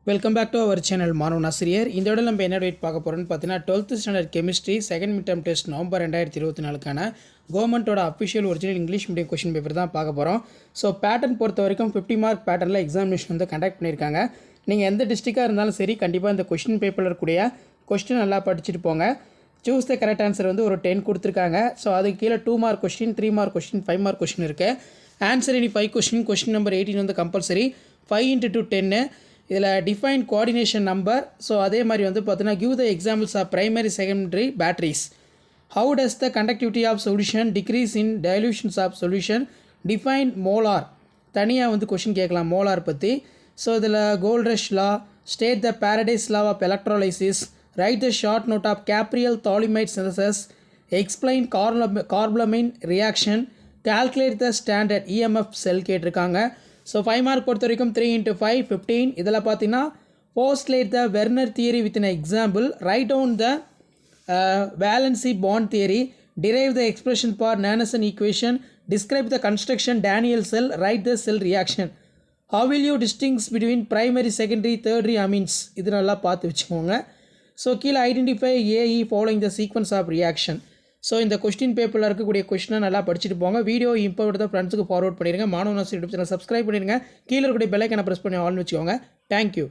Welcome back to our channel மாணவன் ஆசிரியர். இந்த விட நம்ம என்ன டேட் பார்க்க போகிறோம்னு பார்த்தீங்கன்னா 12th standard chemistry second mid term test November 2024க்கான கவர்மெண்ட்டோட official original English medium question paper தான் பார்க்க போகிறோம். ஸோ பேட்டர்ன் பொறுத்த வரைக்கும் 50 மார்க் பேட்டர்னில் எக்ஸாமினேஷன் வந்து கண்டக்ட் பண்ணியிருக்காங்க. நீங்கள் எந்த டிஸ்ட்ரிக்டாக இருந்தாலும் சரி கண்டிப்பாக இந்த கொஷின் பேப்பரில் இருக்கக்கூடிய கொஸ்டின் நல்லா படிச்சுட்டு போங்க. சூஸ் த கரெக்ட் ஆன்சர் வந்து ஒரு 10 கொடுத்துருக்காங்க. ஸோ அதுக்கு கீழே 2 mark question, 3 mark question, 5 mark question இருக்குது. ஆன்சர் எனி 5 கொஸ்டின் நம்பர் 18 வந்து கம்பல்சரி 5 × 2 10. இதில் டிஃபைன் கோஆர்டினேஷன் நம்பர். ஸோ அதே மாதிரி வந்து பார்த்தீங்கன்னா give the examples of primary secondary batteries. How does the conductivity of solution decrease in dilutions of solution. Define molar. தனியாக வந்து கொஷின் கேட்கலாம் மோலார் பற்றி. ஸோ இதில் கோல்ட்ரஷ் law, state the Faraday's law of electrolysis, write the short note of Gabriel phthalimide synthesis, explain carbylamine reaction, calculate the standard EMF cell கேட்டிருக்காங்க. So 5 mark பொறுத்த வரைக்கும் 3 × 5 15. இதில் பார்த்தீங்கன்னா postulate the Werner theory with an example, write down the valence bond theory, derive the expression for Nansen equation, describe the construction Daniell cell, write the cell reaction. How will you distinguish between primary, secondary, tertiary amines? இது நல்லா பார்த்து வச்சுக்கோங்க. So கீழே identify the following the sequence of reaction. So இந்த question பேப்பரில் இருக்கக்கூடிய கொஸ்டினை நல்லா படிச்சுட்டு போங்க. வீடியோ இம்பார்ட் தான் ஃப்ரெண்ட்ஸுக்கு ஃபார்வர்ட் பண்ணிடுங்க. மாணவன் யூடியூப் சேனல் சப்ஸ்கிரைப் பண்ணிடுங்க. கீழே இருக்கக்கூடிய பெல் ஐக்கானை ப்ரெஸ் பண்ணி ஆல்னு வச்சுக்கோங்க. தேங்க்யூ.